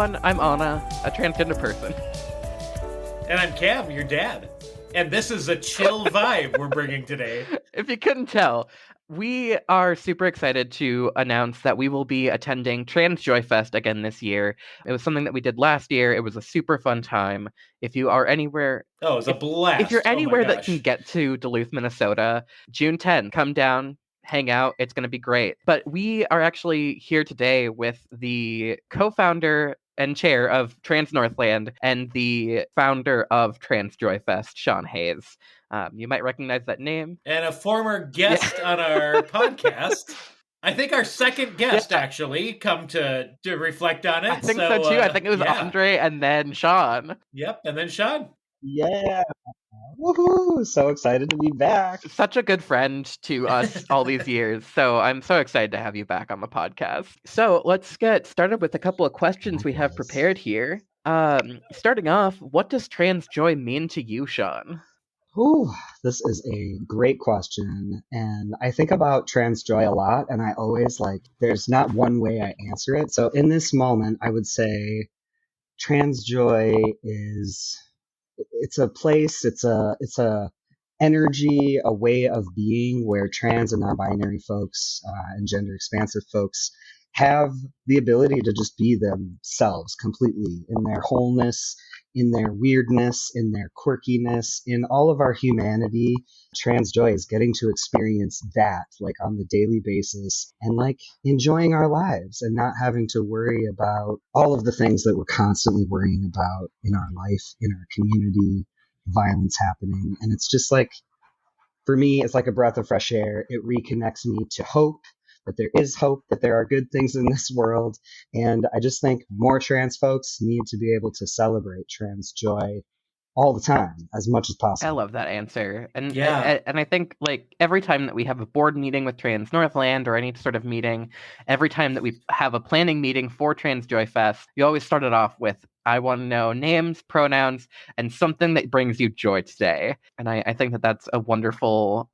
everyone. I'm Anna, a transgender person. And I'm Cam, your dad. And this is a chill vibe we're bringing today. If you couldn't tell, we are super excited to announce that we will be attending Trans Joy Fest again this year. It was something that we did last year. It was a super fun time. If you are anywhere... Oh, it was a blast. If you're anywhere that can get to Duluth, Minnesota, June 10, come down, hang out. It's going to be great. But we are actually here today with the co-founder and chair of Trans Northland and the founder of Trans Joy Fest, Sean Hayes. You might recognize that name. And a former guest on our podcast. I think our second guest, actually, come to reflect on it. I think so too. I think it was Andre and then Sean. Yep, and then Sean. Yeah. Woohoo! So excited to be back. Such a good friend to us all these years. So I'm so excited to have you back on the podcast. So let's get started with a couple of questions we have prepared here. Starting off, what does trans joy mean to you, Sean? Ooh, this is a great question. And I think about trans joy a lot, and I always there's not one way I answer it. So in this moment, I would say trans joy it's a place, it's a energy, a way of being where trans and non-binary folks and gender expansive folks have the ability to just be themselves completely in their wholeness, in their weirdness, in their quirkiness, in all of our humanity. Trans joy is getting to experience that on the daily basis and enjoying our lives and not having to worry about all of the things that we're constantly worrying about in our life, in our community, violence happening. And it's just for me, it's like a breath of fresh air. It reconnects me to hope, that there is hope, that there are good things in this world. And I just think more trans folks need to be able to celebrate trans joy all the time, as much as possible. I love that answer. And and I think every time that we have a board meeting with Trans Northland or any sort of meeting, every time that we have a planning meeting for Trans Joy Fest, you always start it off with, I want to know names, pronouns, and something that brings you joy today. And I think that that's a wonderful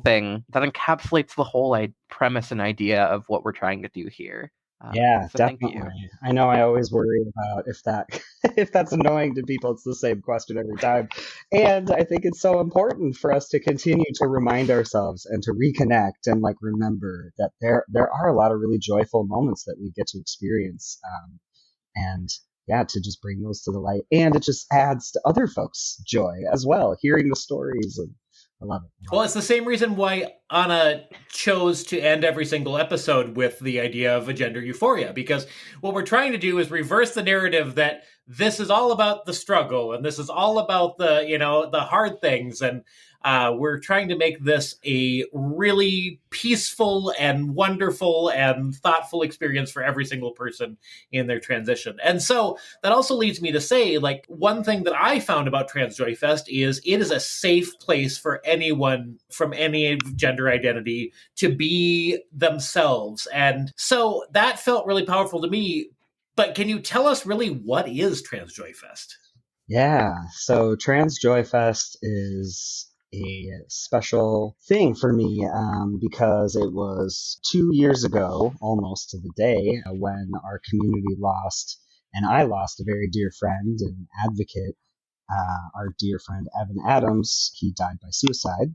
thing that encapsulates the whole premise and idea of what we're trying to do here. Yeah, so definitely. I know I always worry about if that's annoying to people. It's the same question every time. And I think it's so important for us to continue to remind ourselves and to reconnect and remember that there are a lot of really joyful moments that we get to experience. And to just bring those to the light. And it just adds to other folks' joy as well, hearing the stories. And I love it. Well, it's the same reason why Anna chose to end every single episode with the idea of a gender euphoria, because what we're trying to do is reverse the narrative that this is all about the struggle and this is all about the hard things. And we're trying to make this a really peaceful and wonderful and thoughtful experience for every single person in their transition. And so that also leads me to say, one thing that I found about Trans Joy Fest is it is a safe place for anyone from any gender identity to be themselves. And so that felt really powerful to me. But can you tell us really what is Trans Joy Fest? Yeah, so Trans Joy Fest is a special thing for me because it was 2 years ago, almost to the day, when our community lost, and I lost a very dear friend and advocate, our dear friend Evan Adams. He died by suicide,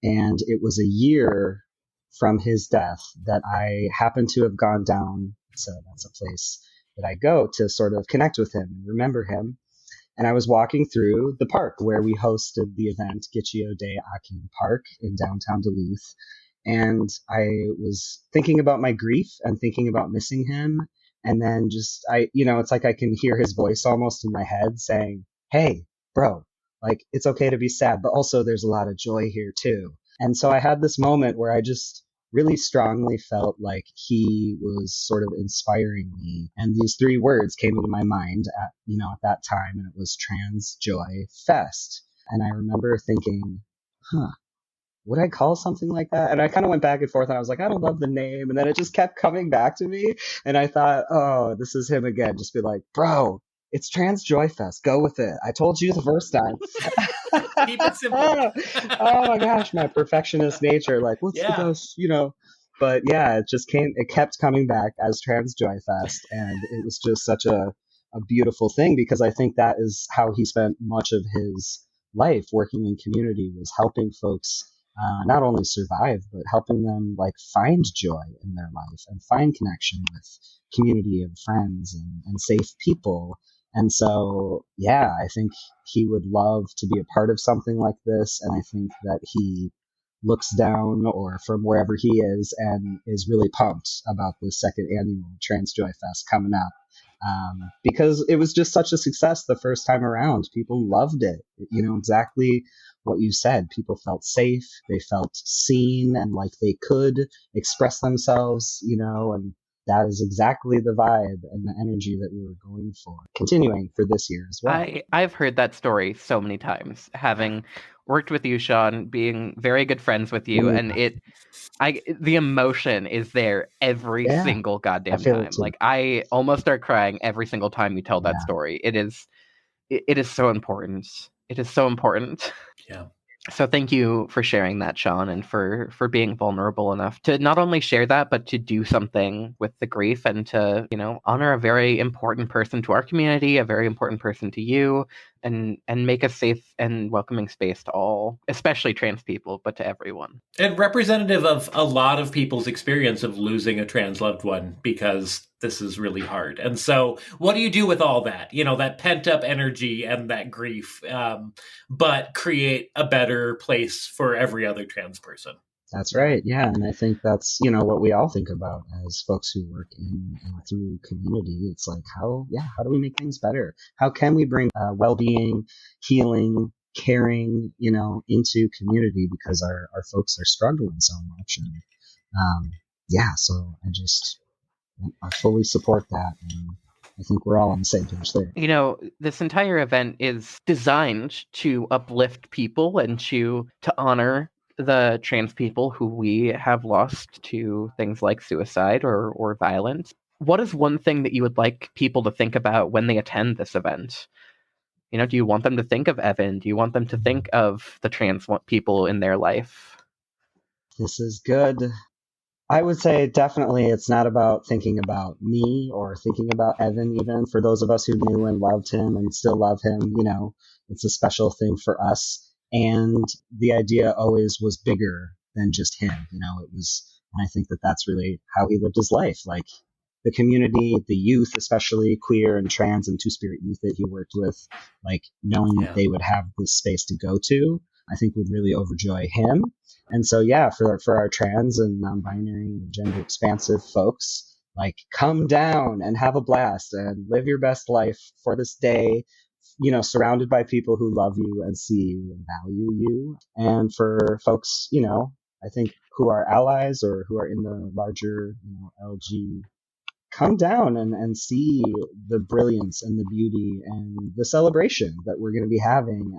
and it was a year from his death that I happened to have gone down. So that's a place that I go to sort of connect with him and remember him. And I was walking through the park where we hosted the event, Gitchio Day Akin Park in downtown Duluth. And I was thinking about my grief and thinking about missing him. And then it's like I can hear his voice almost in my head saying, hey, bro, it's okay to be sad, but also there's a lot of joy here too. And so I had this moment where I just really strongly felt like he was sort of inspiring me. And these 3 words came into my mind at that time, and it was Trans Joy Fest. And I remember thinking, would I call something like that? And I kind of went back and forth, and I was like, I don't love the name. And then it just kept coming back to me. And I thought, oh, this is him again. Just be like, bro, it's Trans Joy Fest. Go with it. I told you the first time. Keep it simple. Oh my gosh, my perfectionist nature. What's the best, But yeah, it kept coming back as Trans Joy Fest, and it was just such a beautiful thing, because I think that is how he spent much of his life working in community, was helping folks not only survive, but helping them like find joy in their life and find connection with community and friends and safe people. And so, yeah, I think he would love to be a part of something like this. And I think that he looks down or from wherever he is and is really pumped about the second annual Trans Joy Fest coming up. Because it was just such a success the first time around. People loved it. You know, exactly what you said. People felt safe. They felt seen and like they could express themselves, you know, and that is exactly the vibe and the energy that we were going for, continuing for this year as well. I've heard that story so many times, having worked with you, Sean, being very good friends with you, and the emotion is there every single goddamn time. Like, I almost start crying every single time you tell that story. It is so important. It is so important. Yeah. So thank you for sharing that, Sean, and for being vulnerable enough to not only share that, but to do something with the grief and to, you know, honor a very important person to our community, a very important person to you, and make a safe and welcoming space to all, especially trans people, but to everyone. And representative of a lot of people's experience of losing a trans loved one, because this is really hard. And so what do you do with all that, you know, that pent up energy and that grief, but create a better place for every other trans person? That's right. Yeah. And I think that's, you know, what we all think about as folks who work in and through community. It's like, how do we make things better? How can we bring well-being, healing, caring, you know, into community, because our folks are struggling so much. And so I fully support that. And I think we're all on the same page there. You know, this entire event is designed to uplift people and to honor the trans people who we have lost to things like suicide or violence. What is one thing that you would like people to think about when they attend this event? You know, do you want them to think of Evan? Do you want them to think of the trans people in their life? This is good. I would say definitely it's not about thinking about me or thinking about Evan, even for those of us who knew and loved him and still love him. You know, it's a special thing for us. And the idea always was bigger than just him. You know, and I think that that's really how he lived his life. Like the community, the youth, especially queer and trans and two-spirit youth that he worked with, like knowing that they would have this space to go to, I think would really overjoy him. And so, for our trans and non-binary and gender expansive folks, like come down and have a blast and live your best life for this day, you know, surrounded by people who love you and see you and value you. And for folks, you know, I think who are allies or who are in the larger, you know, LG, come down and see the brilliance and the beauty and the celebration that we're going to be having,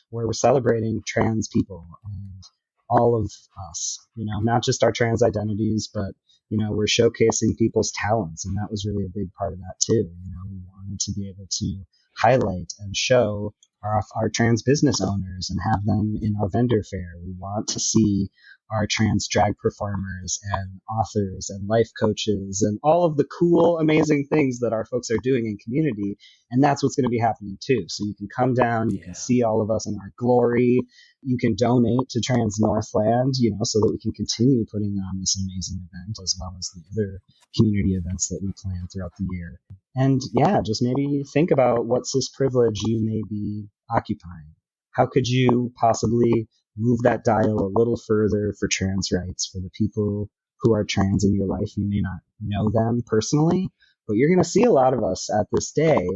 where we're celebrating trans people and all of us, you know, not just our trans identities, but, you know, we're showcasing people's talents. And that was really a big part of that too. You know, we wanted to be able to highlight and show our trans business owners and have them in our vendor fair. We want to see our trans drag performers and authors and life coaches and all of the cool, amazing things that our folks are doing in community. And that's what's going to be happening too. So you can come down, you can see all of us in our glory. You can donate to Trans Northland, you know, so that we can continue putting on this amazing event, as well as the other community events that we plan throughout the year. And just maybe think about what cis privilege you may be occupying. How could you possibly move that dial a little further for trans rights, for the people who are trans in your life? You may not know them personally, but you're going to see a lot of us at this day.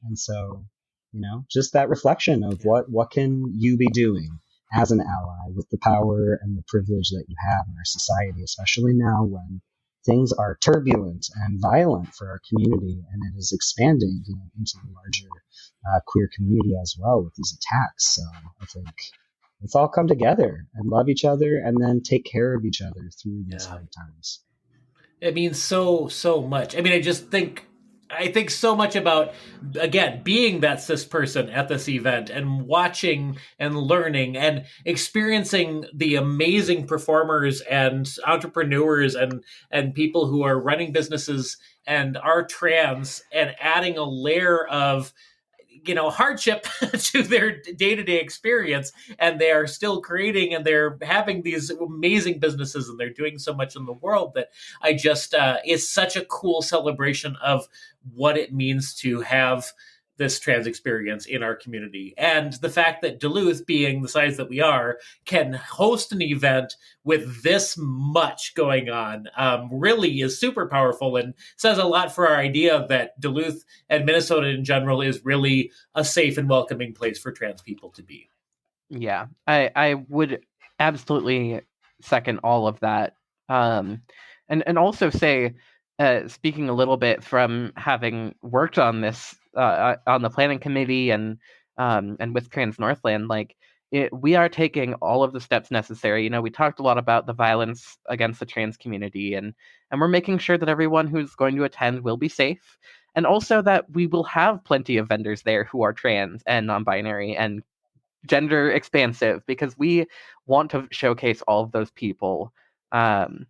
And so, you know, just that reflection of what can you be doing as an ally with the power and the privilege that you have in our society, especially now when things are turbulent and violent for our community, and it is expanding, you know, into the larger queer community as well with these attacks. So I think let's all come together and love each other and then take care of each other through these hard times. It means so much. I mean, I just think I think so much about, again, being that cis person at this event and watching and learning and experiencing the amazing performers and entrepreneurs and people who are running businesses and are trans, and adding a layer of hardship to their day-to-day experience, and they are still creating, and they're having these amazing businesses, and they're doing so much in the world that I just it's such a cool celebration of what it means to have this trans experience in our community. And the fact that Duluth, being the size that we are, can host an event with this much going on really is super powerful, and says a lot for our idea that Duluth and Minnesota in general is really a safe and welcoming place for trans people to be. Yeah, I would absolutely second all of that. And also say, speaking a little bit from having worked on this on the planning committee and with Trans Northland, like we are taking all of the steps necessary. We talked a lot about the violence against the trans community, and we're making sure that everyone who's going to attend will be safe, and also that we will have plenty of vendors there who are trans and non-binary and gender expansive, because we want to showcase all of those people, and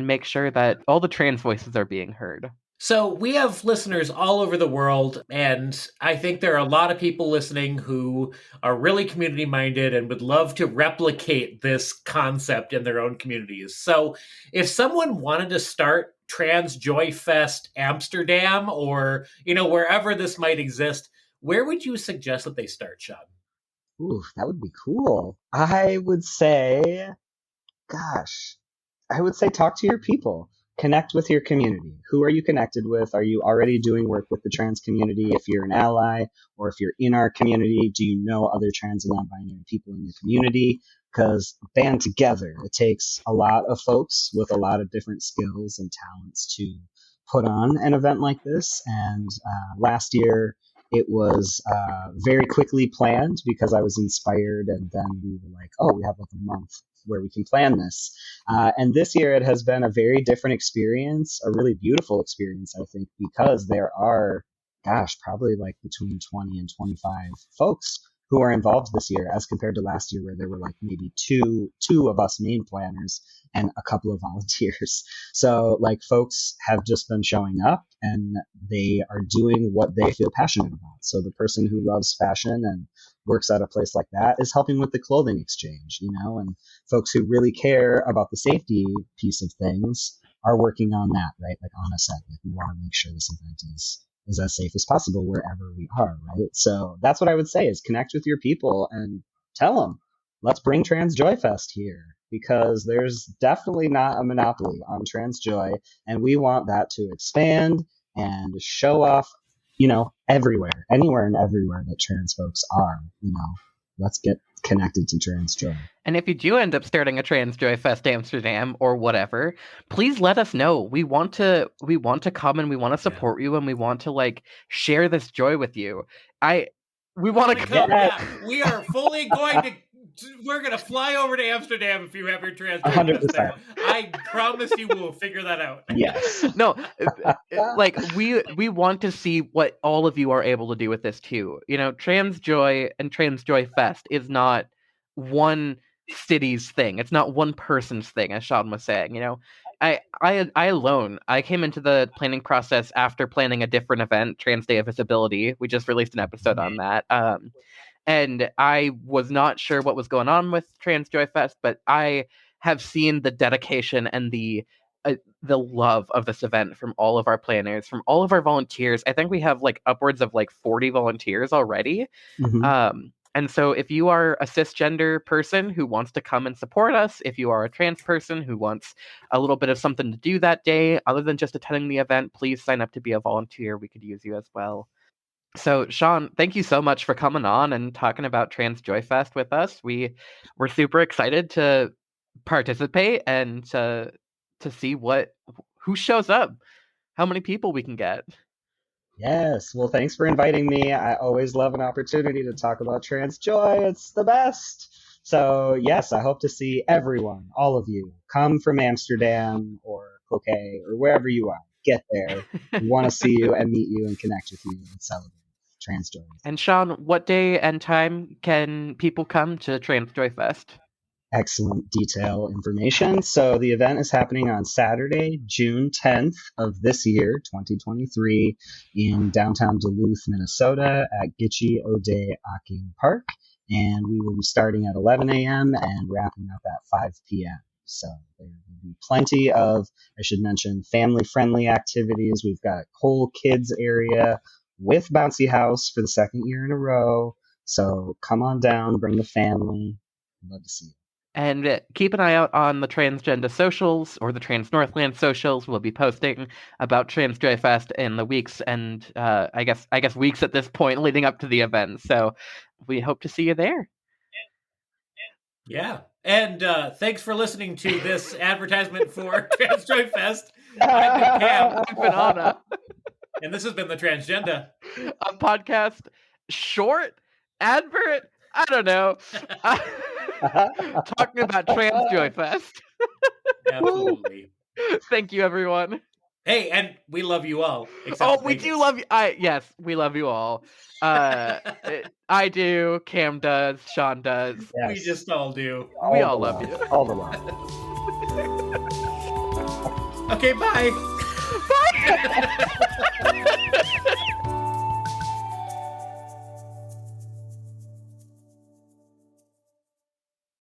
make sure that all the trans voices are being heard. So we have listeners all over the world, and I think there are a lot of people listening who are really community minded and would love to replicate this concept in their own communities. So if someone wanted to start Trans Joy Fest Amsterdam, or wherever this might exist, where would you suggest that they start, Sean? Ooh, that would be cool. I would say, gosh, talk to your people. Connect with your community. Who are you connected with? Are you already doing work with the trans community? If you're an ally, or if you're in our community, do you know other trans and non-binary people in your community? Because band together, it takes a lot of folks with a lot of different skills and talents to put on an event like this. And last year, it was very quickly planned because I was inspired, and then we were like, oh, we have like a month where we can plan this. And this year it has been a very different experience, a really beautiful experience, I think, because there are, probably like between 20 and 25 folks who are involved this year, as compared to last year where there were like maybe two of us main planners and a couple of volunteers. So like folks have just been showing up, and they are doing what they feel passionate about. So the person who loves fashion and works at a place like that is helping with the clothing exchange, and folks who really care about the safety piece of things are working on that, right? Like Anna said, like we want to make sure this event is as safe as possible wherever we are, right? So that's what I would say, is connect with your people and tell them, let's bring Trans Joy Fest here, because there's definitely not a monopoly on Trans Joy, and we want that to expand and show off, everywhere, anywhere and everywhere that trans folks are, let's get connected to Trans Joy. And if you do end up starting a Trans Joy Fest Amsterdam or whatever, please let us know. We want to come, and we want to support you, and we want to share this joy with you. We want to come. Yeah, we are fully going to. We're going to fly over to Amsterdam if you have your Trans Joy Fest there. I promise you we'll figure that out. Yes. No, we want to see what all of you are able to do with this too. Trans Joy and Trans Joy Fest is not one city's thing. It's not one person's thing, as Sean was saying. I alone, I came into the planning process after planning a different event, Trans Day of Visibility. We just released an episode on that. And I was not sure what was going on with Trans Joy Fest, but I have seen the dedication and the love of this event from all of our planners, from all of our volunteers. I think we have upwards of 40 volunteers already. Mm-hmm. And so if you are a cisgender person who wants to come and support us, if you are a trans person who wants a little bit of something to do that day, other than just attending the event, please sign up to be a volunteer. We could use you as well. So, Sean, thank you so much for coming on and talking about Trans Joy Fest with us. We're super excited to participate and to see who shows up, how many people we can get. Yes, well, thanks for inviting me. I always love an opportunity to talk about Trans Joy. It's the best. So, yes, I hope to see everyone, all of you, come from Amsterdam or Cloquet or wherever you are. get there. We want to see you and meet you and connect with you and celebrate Trans Joy. And Sean, what day and time can people come to Trans Joy Fest? Excellent detail information. So the event is happening on Saturday, June 10th of this year, 2023, in downtown Duluth, Minnesota at Gitche O'Day Aking Park. And we will be starting at 11 a.m. and wrapping up at 5 p.m. So there will be plenty of, I should mention, family-friendly activities. We've got whole kids area with bouncy house for the second year in a row. So come on down, bring the family. I'd love to see you. And keep an eye out on the Transgender socials or the Trans Northland socials. We'll be posting about Trans Joy Fest in the weeks and I guess weeks at this point leading up to the event. So we hope to see you there. Yeah. And thanks for listening to this advertisement for Trans Joy Fest. I've been Cam. I've been Anna. And this has been The Transgender. A podcast, short, advert, I don't know. Talking about Trans Joy Fest. Absolutely. Thank you, everyone. Hey, and we love you all. We do love you. Yes, we love you all. I do. Cam does. Sean does. Yes. We just all do. We all love you. All the love. Okay, bye.